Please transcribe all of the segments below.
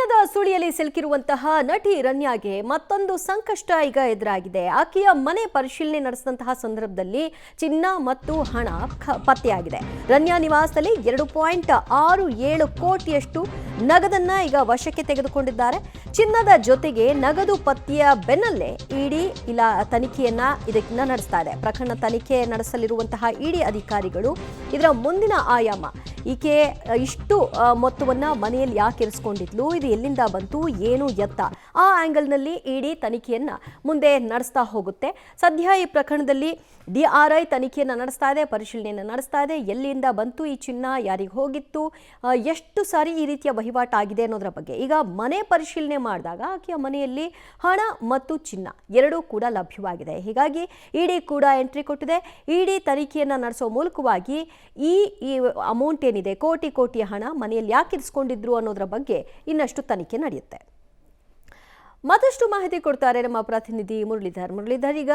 ಹಣದ ಸುಳಿಯಲ್ಲಿ ಸಿಲುಕಿರುವಂತಹ ನಟಿ ರನ್ಯಾಗೆ ಮತ್ತೊಂದು ಸಂಕಷ್ಟ ಈಗ ಎದುರಾಗಿದೆ. ಆಕೆಯ ಮನೆ ಪರಿಶೀಲನೆ ನಡೆಸಿದಂತಹ ಸಂದರ್ಭದಲ್ಲಿ ಚಿನ್ನ ಮತ್ತು ಹಣ ಪತ್ತೆಯಾಗಿದೆ. ರನ್ಯಾ ನಿವಾಸದಲ್ಲಿ 2.67 ಕೋಟಿಯಷ್ಟು ನಗದನ್ನ ಈಗ ವಶಕ್ಕೆ ತೆಗೆದುಕೊಂಡಿದ್ದಾರೆ. ಚಿನ್ನದ ಜೊತೆಗೆ ನಗದು ಪತ್ತೆಯ ಬೆನ್ನಲ್ಲೇ ಇಡಿ ತನಿಖೆಯನ್ನ ನಡೆಸ್ತಾ ಇದೆ. ಪ್ರಕರಣ ತನಿಖೆ ನಡೆಸಲಿರುವಂತಹ ಇಡಿ ಅಧಿಕಾರಿಗಳು ಇದರ ಮುಂದಿನ ಆಯಾಮ, ಈಕೆ ಇಷ್ಟು ಮೊತ್ತವನ್ನ ಮನೆಯಲ್ಲಿ ಯಾಕೆ ಇರಿಸಿಕೊಂಡಿದ್ಲು, ಇದು ಎಲ್ಲಿಂದ ಬಂತು, ಏನು ಎತ್ತ, ಆ ಆಂಗಲ್ನಲ್ಲಿ ಇಡಿ ತನಿಖೆಯನ್ನ ಮುಂದೆ ನಡೆಸ್ತಾ ಹೋಗುತ್ತೆ. ಸದ್ಯ ಈ ಪ್ರಕರಣದಲ್ಲಿ DRI ತನಿಖೆಯನ್ನ ನಡೆಸ್ತಾ ಇದೆ, ಪರಿಶೀಲನೆಯನ್ನು ನಡೆಸ್ತಾ ಇದೆ. ಎಲ್ಲಿಂದ ಬಂತು ಈ ಚಿನ್ನ, ಯಾರಿಗೆ ಹೋಗಿತ್ತು, ಎಷ್ಟು ಸಾರಿ ಈ ರೀತಿಯ ವಹಿವಾಟು ಆಗಿದೆ ಅನ್ನೋದರ ಬಗ್ಗೆ. ಈಗ ಮನೆ ಪರಿಶೀಲನೆ ಮಾಡಿದಾಗ ಆಕೆಯ ಮನೆಯಲ್ಲಿ ಹಣ ಮತ್ತು ಚಿನ್ನ ಎರಡೂ ಕೂಡ ಲಭ್ಯವಾಗಿದೆ. ಹೀಗಾಗಿ ಇಡಿ ಕೂಡ ಎಂಟ್ರಿ ಕೊಟ್ಟಿದೆ. ಇಡಿ ತನಿಖೆಯನ್ನ ನಡೆಸೋ ಮೂಲಕವಾಗಿ ಈ ಅಮೌಂಟ್ ಏನಿದೆ, ಕೋಟಿಯ ಹಣ ಮನೆಯಲ್ಲಿ ಯಾಕೆ ಇರಿಸಿಕೊಂಡಿದ್ರು ಅನ್ನೋದರ ಬಗ್ಗೆ ಇನ್ನಷ್ಟು ತನಿಖೆ ನಡೆಯುತ್ತೆ. ಮತ್ತಷ್ಟು ಮಾಹಿತಿ ಕೊಡ್ತಾರೆ ನಮ್ಮ ಪ್ರತಿನಿಧಿ ಮುರಳೀಧರ್. ಈಗ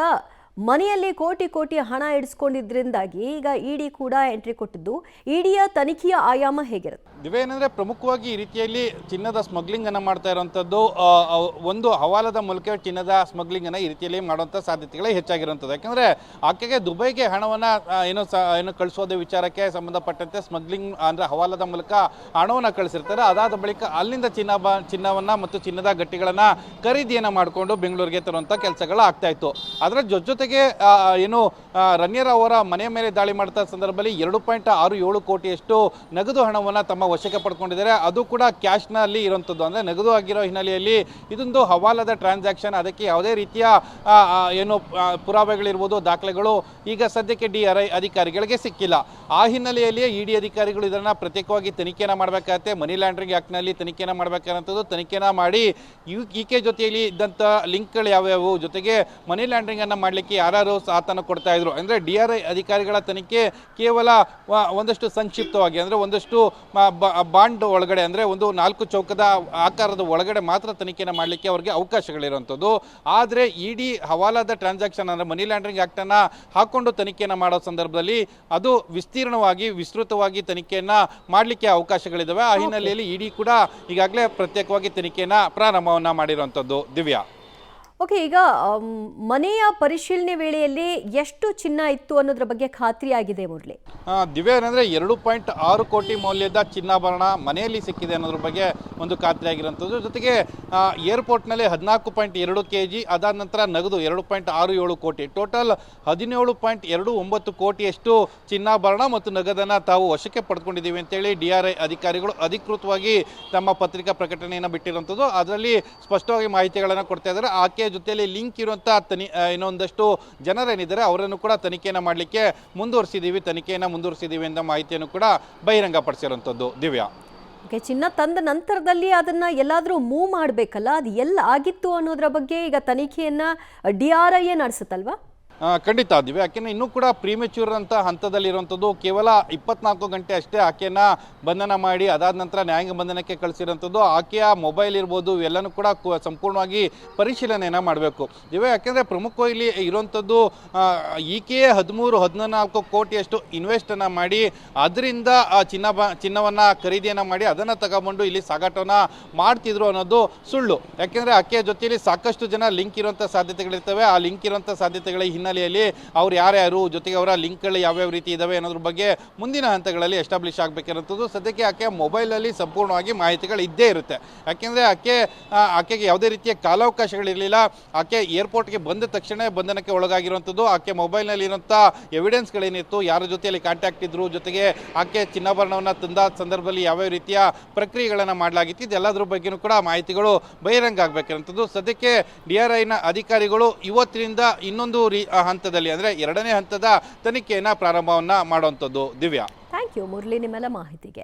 ಮನೆಯಲ್ಲಿ ಕೋಟಿ ಹಣ ಇಡಿಸ್ಕೊಂಡಿದ್ರಿಂದಾಗಿ ಈಗ ಇಡಿ ಕೂಡ ಎಂಟ್ರಿ ಕೊಟ್ಟಿದ್ದು, ಇಡಿಯ ತನಿಖೆಯ ಆಯಾಮ ಹೇಗಿರುತ್ತೆ? ಇವೇನೆಂದರೆ ಪ್ರಮುಖವಾಗಿ ಈ ರೀತಿಯಲ್ಲಿ ಚಿನ್ನದ ಸ್ಮಗ್ಲಿಂಗ್ ಅನ್ನು ಮಾಡ್ತಾ ಇರುವಂಥದ್ದು, ಒಂದು ಹವಾಲದ ಮೂಲಕ ಚಿನ್ನದ ಸ್ಮಗ್ಲಿಂಗ್ ಅನ್ನು ಈ ರೀತಿಯಲ್ಲಿ ಮಾಡುವಂಥ ಸಾಧ್ಯತೆಗಳೇ ಹೆಚ್ಚಾಗಿರುವಂಥದ್ದು. ಯಾಕಂದರೆ ಆಕೆಗೆ ದುಬೈಗೆ ಹಣವನ್ನು ಏನು ಕಳಿಸೋದು ವಿಚಾರಕ್ಕೆ ಸಂಬಂಧಪಟ್ಟಂತೆ ಸ್ಮಗ್ಲಿಂಗ್ ಅಂದರೆ ಹವಾಲದ ಮೂಲಕ ಹಣವನ್ನು ಕಳಿಸಿರ್ತಾರೆ. ಅದಾದ ಬಳಿಕ ಅಲ್ಲಿಂದ ಚಿನ್ನವನ್ನು ಮತ್ತು ಚಿನ್ನದ ಗಟ್ಟಿಗಳನ್ನು ಖರೀದಿಯನ್ನು ಮಾಡಿಕೊಂಡು ಬೆಂಗಳೂರಿಗೆ ತರುವಂಥ ಕೆಲಸಗಳು ಆಗ್ತಾ ಇತ್ತು. ಅದರ ಜೊತೆಗೆ ಏನು ರನ್ಯಾ ಅವರ ಮನೆಯ ಮೇಲೆ ದಾಳಿ ಮಾಡ್ತಾ ಸಂದರ್ಭದಲ್ಲಿ 2.67 ಕೋಟಿಯಷ್ಟು ನಗದು ಹಣವನ್ನು ತಮ್ಮ ವಶಕ್ಕೆ ಪಡ್ಕೊಂಡಿದ್ದಾರೆ. ಅದು ಕೂಡ ಕ್ಯಾಶ್ನಲ್ಲಿ ಇರುವಂಥದ್ದು, ಅಂದರೆ ನಗದು ಆಗಿರೋ ಹಿನ್ನೆಲೆಯಲ್ಲಿ ಇದೊಂದು ಹವಾಲದ ಟ್ರಾನ್ಸಾಕ್ಷನ್. ಅದಕ್ಕೆ ಯಾವುದೇ ರೀತಿಯ ಏನು ಪುರಾವೆಗಳಿರ್ಬೋದು, ದಾಖಲೆಗಳು ಈಗ ಸದ್ಯಕ್ಕೆ DRI ಅಧಿಕಾರಿಗಳಿಗೆ ಸಿಕ್ಕಿಲ್ಲ. ಆ ಹಿನ್ನೆಲೆಯಲ್ಲಿ ಇಡಿ ಅಧಿಕಾರಿಗಳು ಇದನ್ನು ಪ್ರತ್ಯೇಕವಾಗಿ ತನಿಖೆಯನ್ನು ಮಾಡಬೇಕಾಗತ್ತೆ. ಮನಿ ಲ್ಯಾಂಡ್ರಿಂಗ್ ಆ್ಯಕ್ಟ್ನಲ್ಲಿ ತನಿಖೆಯನ್ನು ಮಾಡಬೇಕಾದಂಥದ್ದು. ತನಿಖೆಯನ್ನು ಮಾಡಿ ಈಕೆ ಜೊತೆಯಲ್ಲಿ ಇದ್ದಂಥ ಲಿಂಕ್ಗಳು ಯಾವ್ಯಾವು, ಜೊತೆಗೆ ಮನಿ ಲ್ಯಾಂಡ್ರಿಂಗನ್ನು ಮಾಡಲಿಕ್ಕೆ ಯಾರು ಸಾಥನ್ನು ಕೊಡ್ತಾ ಇದ್ರು. ಅಂದರೆ DRI ಅಧಿಕಾರಿಗಳ ತನಿಖೆ ಕೇವಲ ಒಂದಷ್ಟು ಸಂಕ್ಷಿಪ್ತವಾಗಿ, ಅಂದರೆ ಒಂದಷ್ಟು ಬಾಂಡ್ ಒಳಗಡೆ, ಅಂದರೆ ಒಂದು 4 ಚೌಕದ ಆಕಾರದ ಒಳಗಡೆ ಮಾತ್ರ ತನಿಖೆಯನ್ನು ಮಾಡಲಿಕ್ಕೆ ಅವರಿಗೆ ಅವಕಾಶಗಳಿರುವಂಥದ್ದು. ಆದರೆ ಇಡಿ ಹವಾಲಾದ ಟ್ರಾನ್ಸಾಕ್ಷನ್ ಅಂದರೆ ಮನಿ ಲ್ಯಾಂಡ್ರಿಂಗ್ ಆ್ಯಕ್ಟನ್ನು ಹಾಕ್ಕೊಂಡು ತನಿಖೆಯನ್ನು ಮಾಡೋ ಸಂದರ್ಭದಲ್ಲಿ ಅದು ವಿಸ್ತೃತವಾಗಿ ತನಿಖೆಯನ್ನು ಮಾಡಲಿಕ್ಕೆ ಅವಕಾಶಗಳಿದ್ದಾವೆ. ಆ ಹಿನ್ನೆಲೆಯಲ್ಲಿ ಇಡಿ ಕೂಡ ಈಗಾಗಲೇ ಪ್ರತ್ಯೇಕವಾಗಿ ತನಿಖೆಯನ್ನು ಪ್ರಾರಂಭವನ್ನು ಮಾಡಿರುವಂಥದ್ದು. ದಿವ್ಯಾ, ಓಕೆ, ಈಗ ಮನೆಯ ಪರಿಶೀಲನೆ ವೇಳೆಯಲ್ಲಿ ಎಷ್ಟು ಚಿನ್ನ ಇತ್ತು ಅನ್ನೋದ್ರ ಬಗ್ಗೆ ಖಾತ್ರಿ ಆಗಿದೆ ಮುರಳಿ? ದಿವ್ಯಾ, ಏನಂದರೆ 2.6 ಕೋಟಿ ಮೌಲ್ಯದ ಚಿನ್ನಾಭರಣ ಮನೆಯಲ್ಲಿ ಸಿಕ್ಕಿದೆ ಅನ್ನೋದ್ರ ಬಗ್ಗೆ ಒಂದು ಖಾತ್ರಿ ಆಗಿರುವಂಥದ್ದು. ಜೊತೆಗೆ ಏರ್ಪೋರ್ಟ್ನಲ್ಲಿ 14.2 kg, ಅದಾದ ನಂತರ ನಗದು 2.67 ಕೋಟಿ, ಟೋಟಲ್ 17.29 ಕೋಟಿಯಷ್ಟು ಚಿನ್ನಾಭರಣ ಮತ್ತು ನಗದನ್ನು ತಾವು ವಶಕ್ಕೆ ಪಡ್ಕೊಂಡಿದ್ದೀವಿ ಅಂತೇಳಿ DRI ಅಧಿಕಾರಿಗಳು ಅಧಿಕೃತವಾಗಿ ತಮ್ಮ ಪತ್ರಿಕಾ ಪ್ರಕಟಣೆಯನ್ನು ಬಿಟ್ಟಿರುವಂಥದ್ದು. ಅದರಲ್ಲಿ ಸ್ಪಷ್ಟವಾಗಿ ಮಾಹಿತಿಗಳನ್ನು ಕೊಡ್ತಾ ಇದ್ದಾರೆ. ಆಕೆ ಜೊತೆಯಲ್ಲಿ ಲಿಂಕ್ ಇರುವಂಥ ಇನ್ನೊಂದಷ್ಟು ಜನರೇನಿದ್ದಾರೆ ಅವರನ್ನು ಕೂಡ ತನಿಖೆಯನ್ನು ಮಾಡಲಿಕ್ಕೆ ತನಿಖೆಯನ್ನು ಮುಂದುವರಿಸಿದ್ದೀವಿ ಎಂಬ ಮಾಹಿತಿಯನ್ನು ಕೂಡ ಬಹಿರಂಗಪಡಿಸಿರುವಂಥದ್ದು. ದಿವ್ಯಾ, ಚಿನ್ನ ತಂದ ನಂತರದಲ್ಲಿ ಅದನ್ನ ಎಲ್ಲಾದರೂ ಮೂವ್ ಮಾಡಬೇಕಲ್ಲ, ಅದು ಎಲ್ಲ ಆಗಿತ್ತು ಅನ್ನೋದ್ರ ಬಗ್ಗೆ ಈಗ ತನಿಖೆಯನ್ನ DRI ನಡೆಸುತ್ತಲ್ವಾ? ಖಂಡಿತ ದಿವ್ಯ, ಯಾಕೆಂದರೆ ಇನ್ನೂ ಕೂಡ ಪ್ರೀಮೆಚ್ಯೂರ್ ಅಂತ ಹಂತದಲ್ಲಿರುವಂಥದ್ದು. ಕೇವಲ 24 ಗಂಟೆ ಅಷ್ಟೇ ಆಕೆಯನ್ನು ಬಂಧನ ಮಾಡಿ ಅದಾದ ನಂತರ ನ್ಯಾಯಾಂಗ ಬಂಧನಕ್ಕೆ ಕಳಿಸಿರೋಂಥದ್ದು. ಆಕೆಯ ಮೊಬೈಲ್ ಇರ್ಬೋದು ಇವೆಲ್ಲನೂ ಕೂಡ ಸಂಪೂರ್ಣವಾಗಿ ಪರಿಶೀಲನೆಯನ್ನು ಮಾಡಬೇಕು ದಿವ್ಯ. ಯಾಕೆಂದರೆ ಪ್ರಮುಖವಾಗಿ ಇಲ್ಲಿ ಇರುವಂಥದ್ದು ಈಕೆಯೇ 13-14 ಕೋಟಿಯಷ್ಟು ಇನ್ವೆಸ್ಟನ್ನು ಮಾಡಿ ಅದರಿಂದ ಚಿನ್ನವನ್ನು ಖರೀದಿಯನ್ನು ಮಾಡಿ ಅದನ್ನು ತಗೊಂಡು ಇಲ್ಲಿ ಸಾಗಾಟವನ್ನು ಮಾಡ್ತಿದ್ರು ಅನ್ನೋದು ಸುಳ್ಳು. ಯಾಕೆಂದರೆ ಆಕೆಯ ಜೊತೆಯಲ್ಲಿ ಸಾಕಷ್ಟು ಜನ ಲಿಂಕ್ ಇರುವಂಥ ಸಾಧ್ಯತೆಗಳಿರ್ತವೆ. ಆ ಲಿಂಕ್ ಇರುವಂಥ ಸಾಧ್ಯತೆಗಳ ಹಿನ್ನೆಲೆಯಲ್ಲಿ ಅವ್ರು ಯಾರ್ಯಾರು, ಜೊತೆಗೆ ಅವರ ಲಿಂಕ್ಗಳು ಯಾವ್ಯಾವ ರೀತಿ ಇದ್ದಾವೆ ಅನ್ನೋದ್ರ ಬಗ್ಗೆ ಮುಂದಿನ ಹಂತಗಳಲ್ಲಿ ಎಸ್ಟಾಬ್ಲಿಷ್ ಆಗಬೇಕಿರುವಂಥದ್ದು. ಸದ್ಯಕ್ಕೆ ಆಕೆ ಮೊಬೈಲಲ್ಲಿ ಸಂಪೂರ್ಣವಾಗಿ ಮಾಹಿತಿಗಳು ಇದ್ದೇ ಇರುತ್ತೆ. ಯಾಕೆಂದರೆ ಆಕೆಗೆ ಯಾವುದೇ ರೀತಿಯ ಕಾಲಾವಕಾಶಗಳಿರಲಿಲ್ಲ. ಆಕೆ ಏರ್ಪೋರ್ಟ್ಗೆ ಬಂದ ತಕ್ಷಣ ಬಂಧನಕ್ಕೆ ಒಳಗಾಗಿರುವಂಥದ್ದು. ಆಕೆ ಮೊಬೈಲ್ನಲ್ಲಿರುವಂಥ ಎವಿಡೆನ್ಸ್ಗಳೇನಿತ್ತು, ಯಾರ ಜೊತೆಯಲ್ಲಿ ಕಾಂಟ್ಯಾಕ್ಟ್ ಇದ್ರು, ಜೊತೆಗೆ ಆಕೆ ಚಿನ್ನಾಭರಣವನ್ನು ತಂದ ಸಂದರ್ಭದಲ್ಲಿ ಯಾವ್ಯಾವ ರೀತಿಯ ಪ್ರಕ್ರಿಯೆಗಳನ್ನು ಮಾಡಲಾಗಿತ್ತು, ಇದೆಲ್ಲದ್ರ ಬಗ್ಗೆಯೂ ಕೂಡ ಮಾಹಿತಿಗಳು ಬಹಿರಂಗ ಆಗಬೇಕಿರುವಂಥದ್ದು. ಸದ್ಯಕ್ಕೆ DRIನ ಅಧಿಕಾರಿಗಳು ಇವತ್ತಿನಿಂದ ಇನ್ನೊಂದು ಹಂತದಲ್ಲಿ, ಅಂದರೆ 2ನೇ ಹಂತದ ತನಿಖೆಯನ್ನು ಪ್ರಾರಂಭವನ್ನು ಮಾಡುವಂಥದ್ದು. ದಿವ್ಯಾ, ಥ್ಯಾಂಕ್ ಯು ಮುರಳಿ ನಿಮ್ಮೆಲ್ಲ ಮಾಹಿತಿಗೆ.